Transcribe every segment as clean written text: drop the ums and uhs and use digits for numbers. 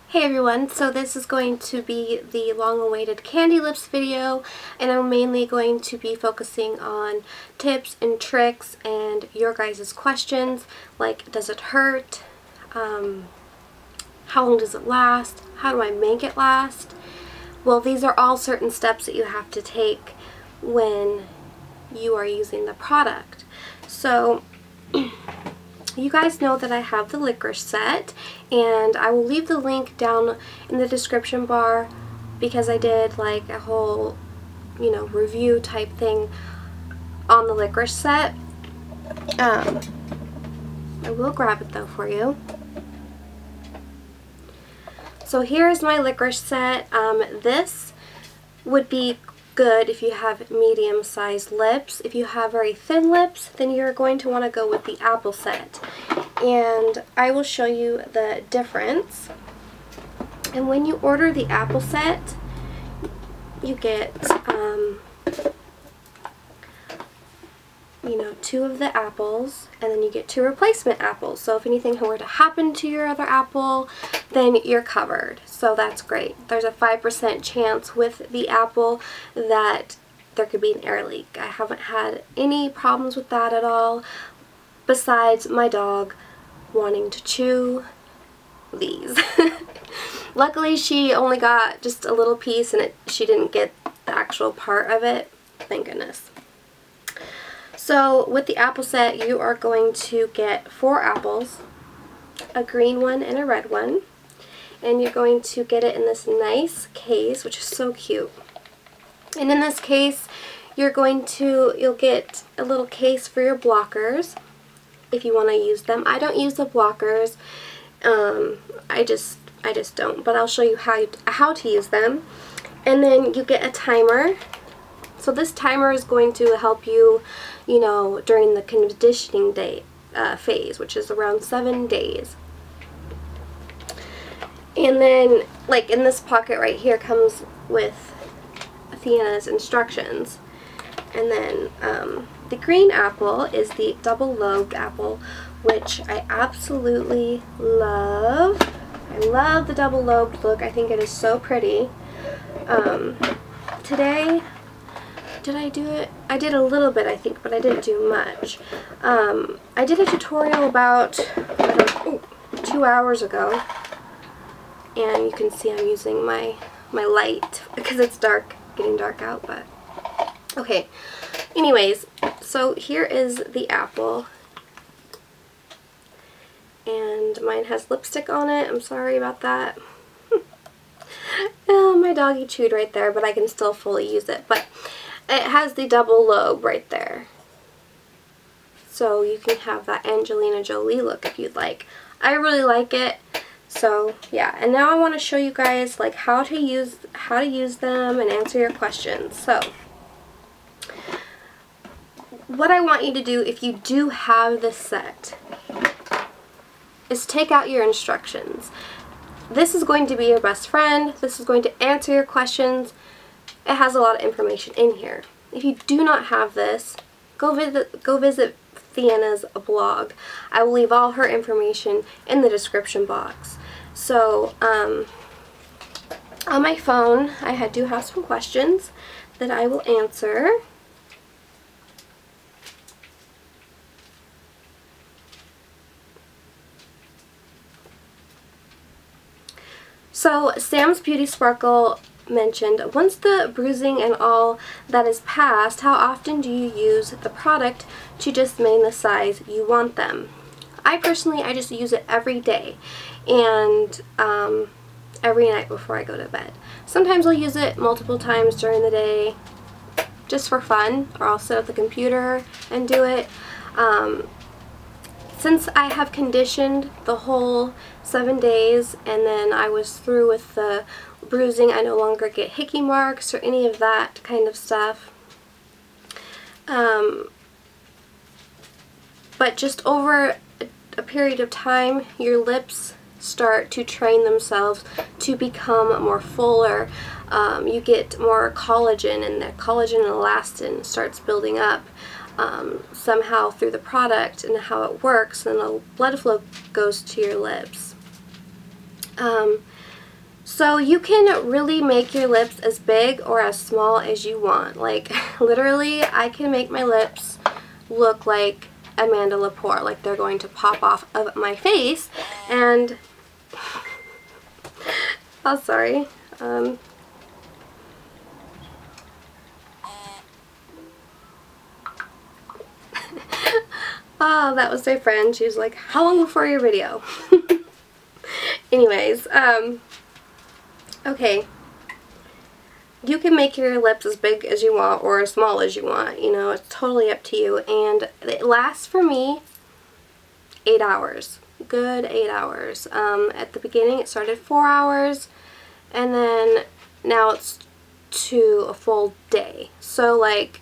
Hey everyone, so this is going to be the long-awaited Candylipz video, and I'm mainly going to be focusing on tips and tricks and your guys' questions, like does it hurt, how long does it last, how do I make it last? Well, these are all certain steps that you have to take when you are using the product. So you guys know that I have the Licorice Set, and I will leave the link down in the description bar because I did like a whole, review type thing on the Licorice Set. I will grab it though for you. So here's my Licorice Set. This would be good if you have medium-sized lips. If you have very thin lips, then you're going to want to go with the Apple Set. And I will show you the difference. And when you order the Apple Set, you get, two of the apples, and then you get 2 replacement apples. So if anything were to happen to your other apple, then you're covered. So that's great. There's a 5% chance with the apple that there could be an air leak. I haven't had any problems with that at all, besides my dog wanting to chew these. Luckily, she only got just a little piece, and she didn't get the actual part of it. Thank goodness. So with the Apple Set, you are going to get 4 apples, a green one and a red one, and you're going to get it in this nice case, which is so cute. And in this case, you'll get a little case for your blockers if you want to use them. I don't use the blockers. I just don't, but I'll show you how to use them. And then you get a timer. So this timer is going to help you, during the conditioning phase, which is around 7 days. And then, like in this pocket right here, comes with Athena's instructions. And then the green apple is the double-lobed apple, which I absolutely love. I love the double-lobed look. I think it is so pretty. Today, did I do it? I did a little bit, I think, but I didn't do much. I did a tutorial about 2 hours ago, and you can see I'm using my light because it's dark, getting dark out, but okay. Anyways, so here is the apple, and mine has lipstick on it. I'm sorry about that. Oh, my doggy chewed right there, but I can still fully use it. But it has the double lobe right there, so you can have that Angelina Jolie look if you'd like. I really like it. So yeah, and now I want to show you guys like how to use them and answer your questions. So what I want you to do if you do have this set is take out your instructions. This is going to be your best friend. This is going to answer your questions. It has a lot of information in here. If you do not have this, go visit Theana's blog. I will leave all her information in the description box. So on my phone, I do have some questions that I will answer. So Sam's Beauty Sparkle mentioned, once the bruising and all that is passed, how often do you use the product to just maintain the size you want them? I personally, I just use it every day and every night before I go to bed. Sometimes I'll use it multiple times during the day just for fun, or I'll sit at the computer and do it. Since I have conditioned the whole 7 days and then I was through with the bruising, I no longer get hickey marks or any of that kind of stuff. But just over a period of time, your lips start to train themselves to become more fuller. You get more collagen, and the collagen and elastin starts building up somehow through the product and how it works, and the blood flow goes to your lips. So you can really make your lips as big or as small as you want. Like literally I can make my lips look like Amanda Lepore, like they're going to pop off of my face. And oh, sorry. Oh, that was my friend. She was like, how long before your video? Anyways, okay. You can make your lips as big as you want or as small as you want. You know, it's totally up to you. And it lasts for me 8 hours. Good 8 hours. At the beginning it started 4 hours. And then now it's to a full day. So like,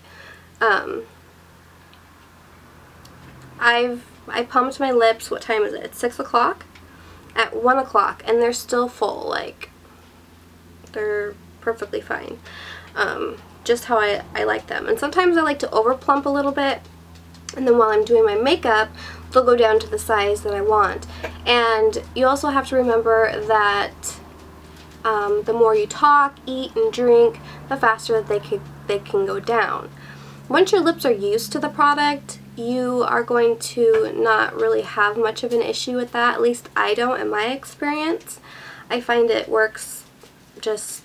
I pumped my lips, what time is it? It's 6 o'clock? At 1 o'clock, and they're still full. Like, they're perfectly fine. Just how I like them. And sometimes I like to over plump a little bit, and then while I'm doing my makeup, they'll go down to the size that I want. And you also have to remember that the more you talk, eat, and drink, the faster that they can go down. Once your lips are used to the product, you are going to not really have much of an issue with that. At least I don't in my experience. I find it works just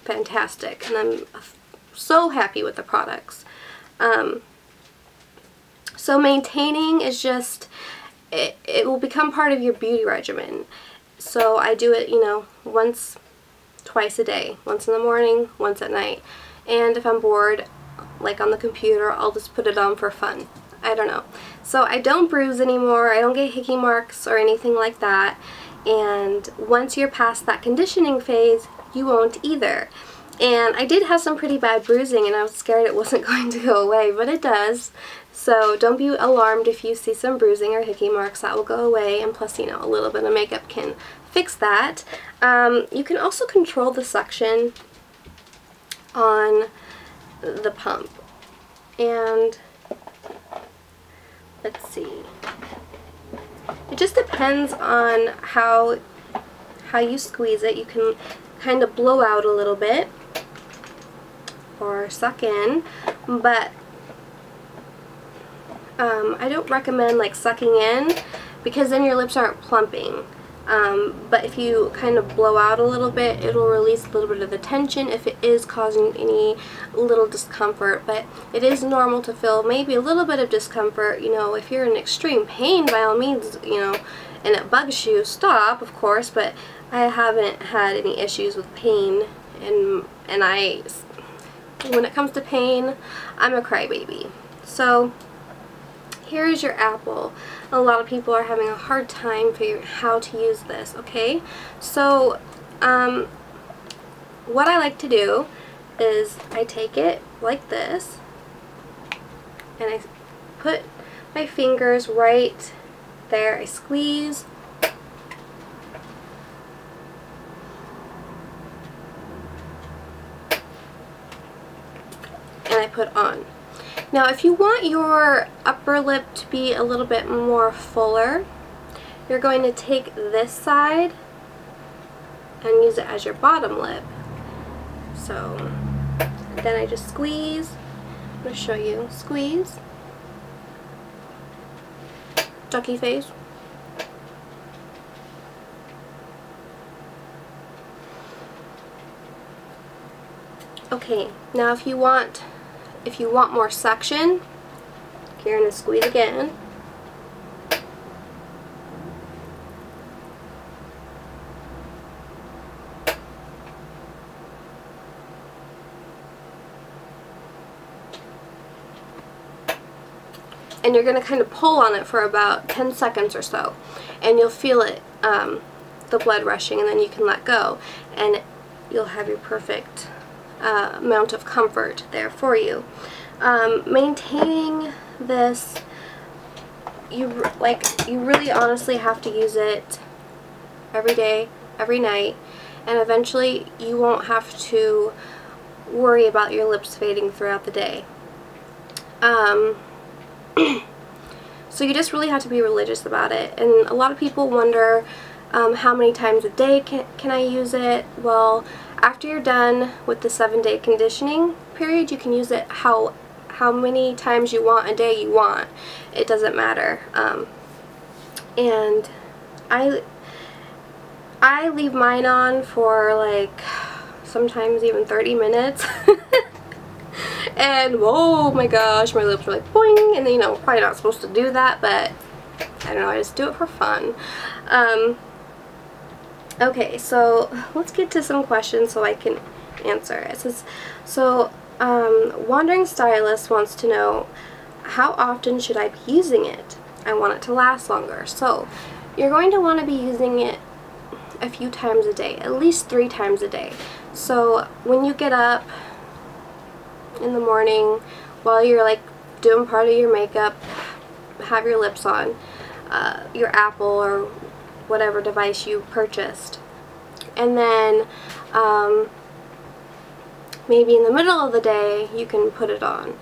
fantastic, and I'm so happy with the products. So maintaining is just, it will become part of your beauty regimen. So I do it, you know, twice a day. Once in the morning, once at night. And if I'm bored, like on the computer, I'll just put it on for fun. I don't know. So I don't bruise anymore. I don't get hickey marks or anything like that. And once you're past that conditioning phase, you won't either. And I did have some pretty bad bruising, and I was scared it wasn't going to go away, but it does. So don't be alarmed if you see some bruising or hickey marks. That will go away, and plus, you know, a little bit of makeup can fix that. You can also control the suction on the pump. And let's see. It just depends on how you squeeze it. You can kind of blow out a little bit or suck in, but I don't recommend like sucking in, because then your lips aren't plumping. But if you kind of blow out a little bit, it'll release a little bit of the tension if it is causing any little discomfort. But it is normal to feel maybe a little bit of discomfort. You know, if you're in extreme pain, by all means, you know, and it bugs you, stop, of course. But I haven't had any issues with pain, and when it comes to pain, I'm a crybaby. So here is your apple. A lot of people are having a hard time figuring how to use this, okay? So, what I like to do is I take it like this, and I put my fingers right there. I squeeze, and I put on. Now, if you want your upper lip to be a little bit more fuller, you're going to take this side and use it as your bottom lip. So then I just squeeze. I'm going to show you. Squeeze. Ducky face. Okay, now if you want more suction, you're going to squeeze again. And you're going to kind of pull on it for about 10 seconds or so, and you'll feel it, the blood rushing, and then you can let go, and you'll have your perfect amount of comfort there for you. Maintaining this, you really honestly have to use it every day, every night, and eventually you won't have to worry about your lips fading throughout the day. So you just really have to be religious about it. And a lot of people wonder, How many times a day can I use it? Well, after you're done with the 7-day conditioning period, you can use it how many times you want a day you want. It doesn't matter. And I leave mine on for like sometimes even 30 minutes. And oh my gosh, my lips are like boing, and you know, probably not supposed to do that, but I don't know, I just do it for fun. Okay, so let's get to some questions so I can answer. It says, so Wandering Stylist wants to know, how often should I be using it? I want it to last longer. So you're going to want to be using it a few times a day, at least 3 times a day. So when you get up in the morning, while you're like doing part of your makeup, have your lips on, your Apple or whatever device you purchased, and then maybe in the middle of the day you can put it on,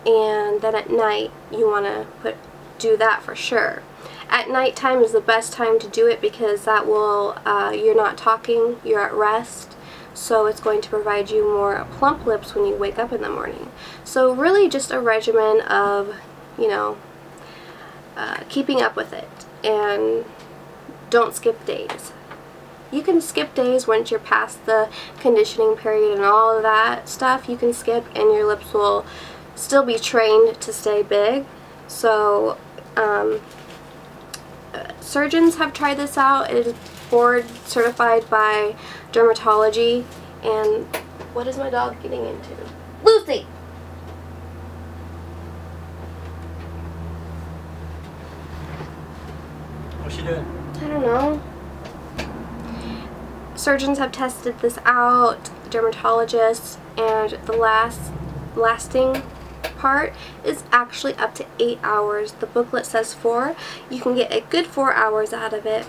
and then at night you want to do that for sure. At nighttime is the best time to do it because that will, you're not talking, you're at rest, so it's going to provide you more plump lips when you wake up in the morning. So really just a regimen of, you know, keeping up with it, and don't skip days. You can skip days once you're past the conditioning period and all of that stuff. You can skip and your lips will still be trained to stay big. So surgeons have tried this out. It is board certified by dermatology. And what is my dog getting into? Lucy! What's she doing? I don't know. Surgeons have tested this out, dermatologists, and the lasting part is actually up to 8 hours. The booklet says 4. You can get a good 4 hours out of it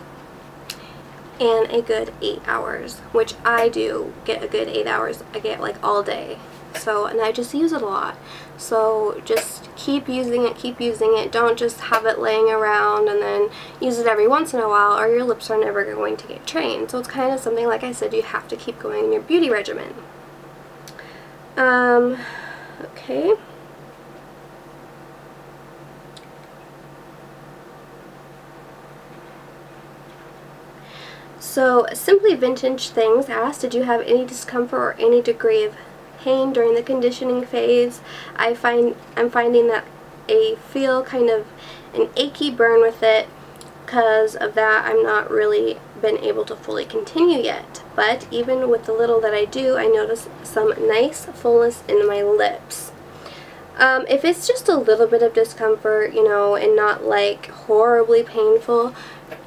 and a good 8 hours, which I do get a good 8 hours. I get like all day. So, and I just use it a lot. So just keep using it. Don't just have it laying around and then use it every once in a while, or your lips are never going to get trained. So it's kind of something, like I said, you have to keep going in your beauty regimen. Okay. So Simply Vintage Things asked, did you have any discomfort or any degree of pain during the conditioning phase? I'm finding that I feel kind of an achy burn with it. Because of that, I'm not really been able to fully continue yet. But even with the little that I do, I notice some nice fullness in my lips. If it's just a little bit of discomfort, you know, and not like horribly painful,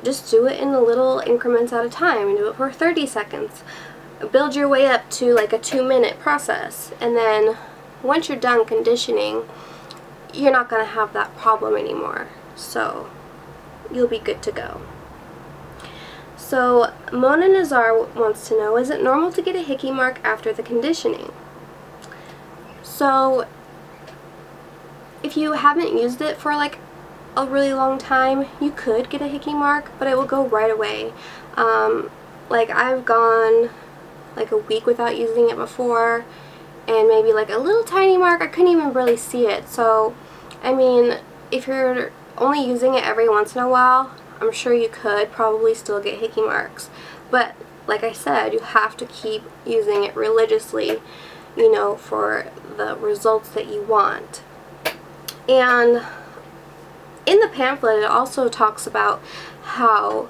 just do it in the little increments at a time, and do it for 30 seconds. Build your way up to like a 2-minute process, and then once you're done conditioning, you're not going to have that problem anymore. So you'll be good to go. So Mona Nazar wants to know, is it normal to get a hickey mark after the conditioning? So if you haven't used it for like a really long time, you could get a hickey mark, but it will go right away. Like I've gone like a week without using it before, and maybe like a little tiny mark, I couldn't even really see it. So I mean, if you're only using it every once in a while, I'm sure you could probably still get hickey marks. But like I said, you have to keep using it religiously, you know, for the results that you want. And in the pamphlet, it also talks about how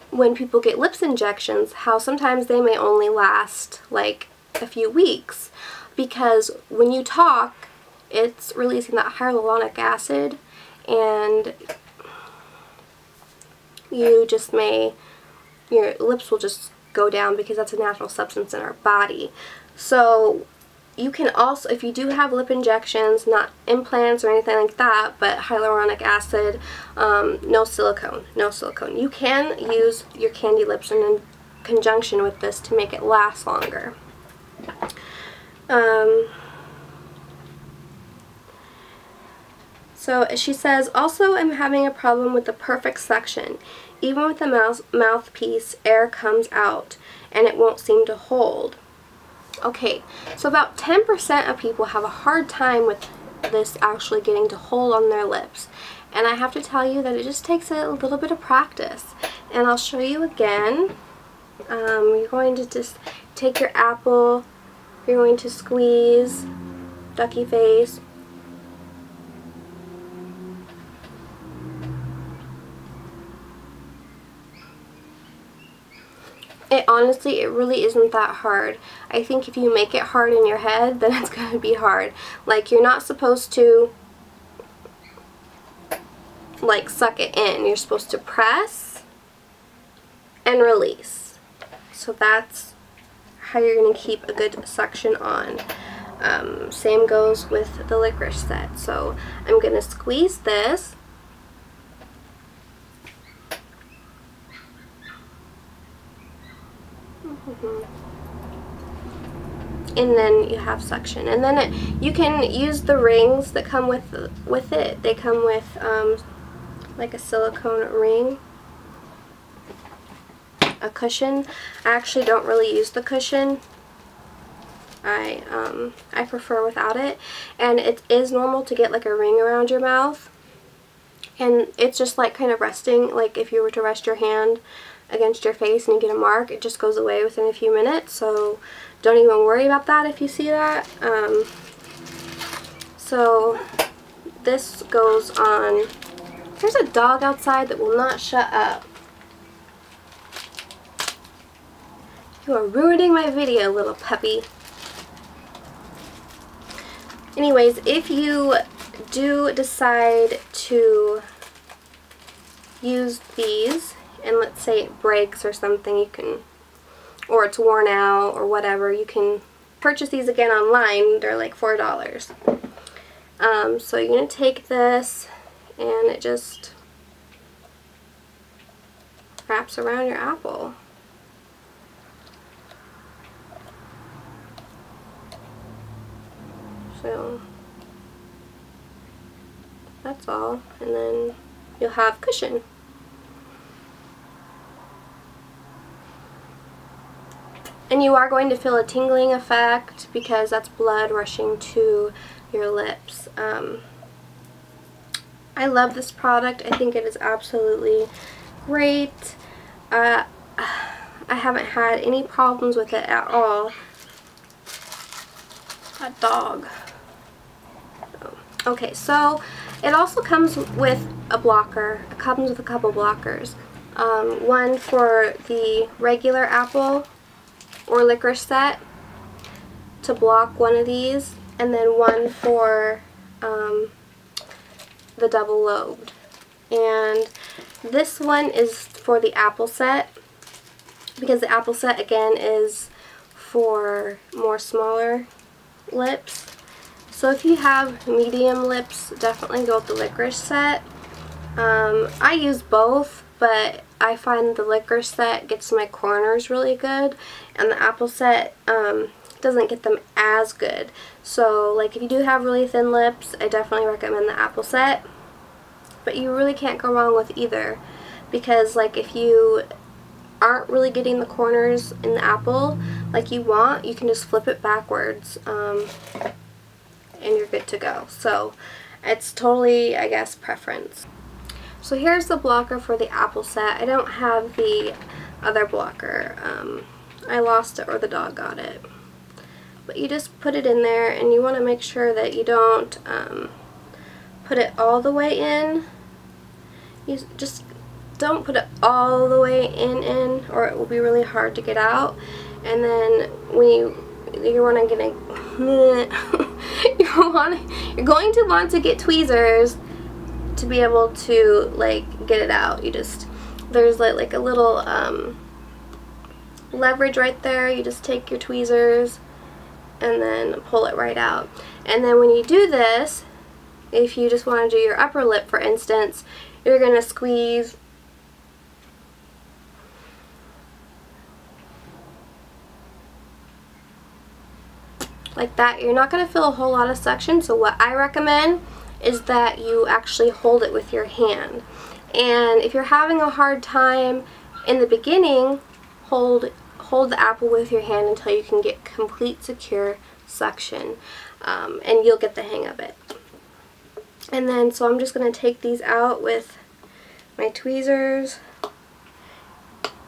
when people get lips injections, how sometimes they may only last like a few weeks, because when you talk, it's releasing that hyaluronic acid, and you just your lips will just go down because that's a natural substance in our body. So you can also, if you do have lip injections, not implants or anything like that, but hyaluronic acid, no silicone, you can use your Candylipz in conjunction with this to make it last longer. So she says, also I'm having a problem with the perfect suction. even with the mouthpiece, air comes out and it won't seem to hold. Okay, so about 10% of people have a hard time with this actually getting to hold on their lips. And I have to tell you that it just takes a little bit of practice. And I'll show you again. You're going to just take your apple, you're going to squeeze, ducky face. Honestly, it really isn't that hard. I think if you make it hard in your head, then it's going to be hard. Like, you're not supposed to, like, suck it in. You're supposed to press and release. So that's how you're going to keep a good suction on. Same goes with the Licorice Set. So I'm going to squeeze this. And then you have suction, and then you can use the rings that come with it. They come with like a silicone ring, a cushion. I actually don't really use the cushion. I prefer without it, and it is normal to get like a ring around your mouth, and it's just like kind of resting. Like if you were to rest your hand against your face and you get a mark, it just goes away within a few minutes, so don't even worry about that if you see that. So this goes on. There's a dog outside that will not shut up. You are ruining my video, little puppy. Anyways, if you do decide to use these, and let's say it breaks or something, you can, or it's worn out or whatever, you can purchase these again online. They're like $4. So you're going to take this and it just wraps around your apple. So that's all, and then you'll have cushion. And you are going to feel a tingling effect because that's blood rushing to your lips. I love this product. I think it is absolutely great. I haven't had any problems with it at all. That dog. Okay, so it also comes with a blocker. It comes with a couple blockers. One for the regular apple or Licorice Set to block one of these, and then one for the double lobed. And this one is for the apple set, because the apple set again is for more smaller lips. So if you have medium lips, definitely go with the Licorice Set. I use both, but I find the Licorice Set gets my corners really good, and the apple set doesn't get them as good. So like if you do have really thin lips, I definitely recommend the apple set. But you really can't go wrong with either, because like if you aren't really getting the corners in the apple like you want, you can just flip it backwards and you're good to go. So it's totally, I guess, preference. So here's the blocker for the apple set. I don't have the other blocker. I lost it, or the dog got it. But you just put it in there, and you want to make sure that you don't put it all the way in. You just don't put it all the way in, or it will be really hard to get out. And then when you're going to want to get tweezers to be able to like get it out. There's like a little leverage right there. You just take your tweezers and then pull it right out. And then when you do this, if you just want to do your upper lip, for instance, you're going to squeeze like that. You're not going to feel a whole lot of suction, so what I recommend is that you actually hold it with your hand. And if you're having a hard time in the beginning, hold the apple with your hand until you can get complete secure suction, and you'll get the hang of it. And then, so I'm just going to take these out with my tweezers.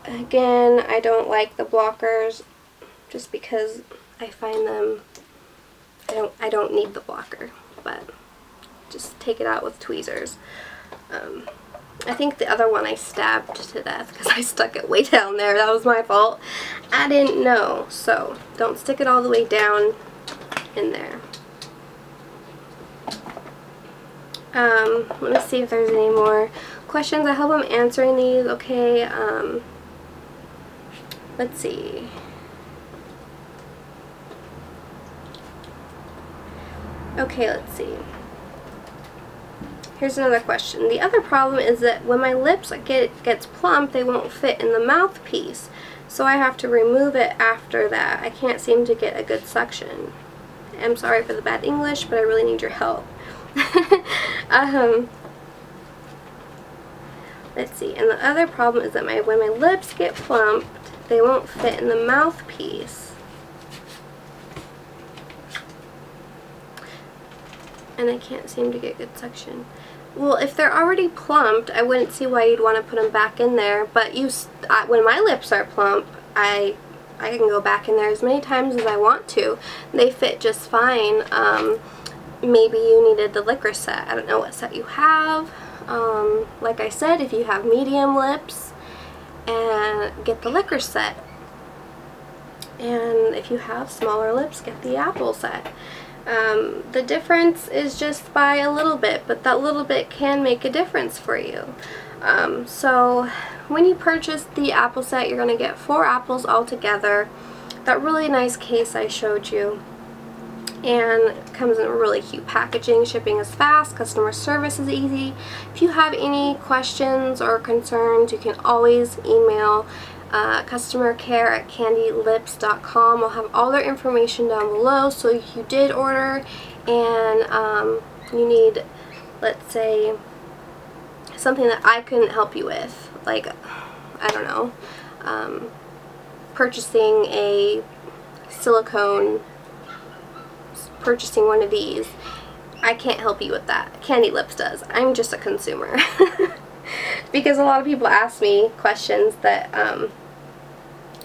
Again, I don't like the blockers just because I find them, I don't need the blocker, but just take it out with tweezers. I think the other one I stabbed to death because I stuck it way down there. That was my fault. I didn't know. So don't stick it all the way down in there. Let me see if there's any more questions. I hope I'm answering these okay. Let's see. Okay, let's see. Here's another question. The other problem is that when my lips gets plump, they won't fit in the mouthpiece. So I have to remove it after that. I can't seem to get a good suction. I'm sorry for the bad English, but I really need your help. Let's see. And the other problem is that when my lips get plumped, they won't fit in the mouthpiece. And I can't seem to get good suction. Well, if they're already plumped, I wouldn't see why you'd want to put them back in there. But when my lips are plump, I can go back in there as many times as I want to. They fit just fine. Maybe you needed the Licorice Set. I don't know what set you have. Like I said, if you have medium lips, and get the Licorice Set. And if you have smaller lips, get the Apple Set. The difference is just by a little bit, but that little bit can make a difference for you. So when you purchase the Apple Set, you're going to get 4 apples all together. That really nice case I showed you. And it comes in really cute packaging. Shipping is fast. Customer service is easy. If you have any questions or concerns, you can always email customer care at candylipz.com. I'll have all their information down below. So if you did order and you need, let's say, something that I couldn't help you with, like, I don't know, purchasing a silicone, purchasing one of these, I can't help you with that. Candylipz does. I'm just a consumer. Because a lot of people ask me questions that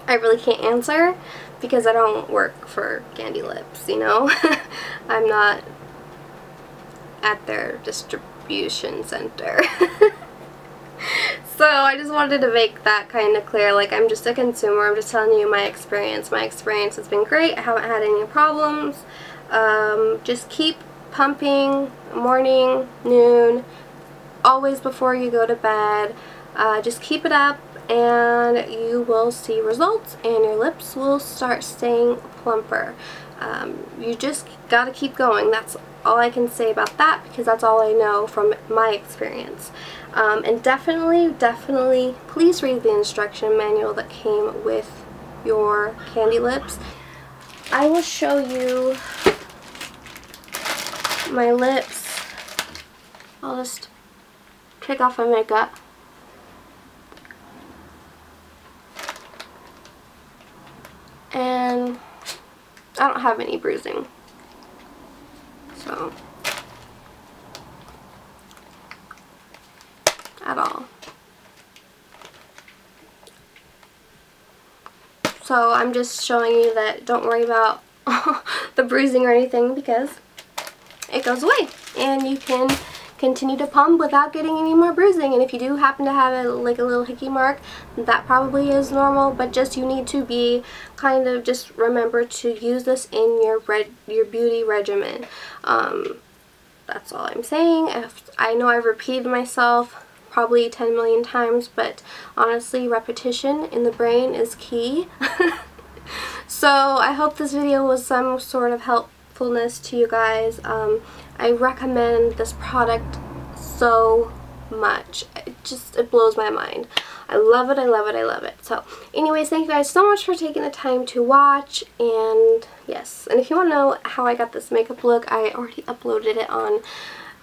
I really can't answer because I don't work for Candylipz, you know? I'm not at their distribution center. So I just wanted to make that kind of clear. Like, I'm just a consumer. I'm just telling you my experience. My experience has been great. I haven't had any problems. Just keep pumping morning, noon, always before you go to bed. Just keep it up and you will see results and your lips will start staying plumper. You just gotta keep going. That's all I can say about that because that's all I know from my experience. And definitely please read the instruction manual that came with your Candylipz. I will show you my lips. I'll just take off my makeup. And I don't have any bruising. So, at all. So I'm just showing you that don't worry about the bruising or anything because it goes away and you can continue to pump without getting any more bruising. And if you do happen to have like a little hickey mark, that probably is normal, but just you need to be kind of just remember to use this in your beauty regimen. That's all I'm saying. I know I've repeated myself probably 10 million times, but honestly, repetition in the brain is key. So I hope this video was some sort of helpfulness to you guys. I recommend this product so much. It blows my mind. I love it, I love it, I love it. So anyways, thank you guys so much for taking the time to watch. And yes, and if you want to know how I got this makeup look, I already uploaded it on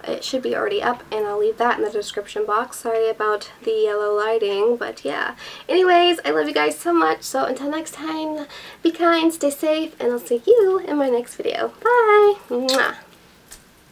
it should be already up, and I'll leave that in the description box. Sorry about the yellow lighting, but yeah. Anyways, I love you guys so much, so until next time, be kind, stay safe, and I'll see you in my next video. Bye! Mwah.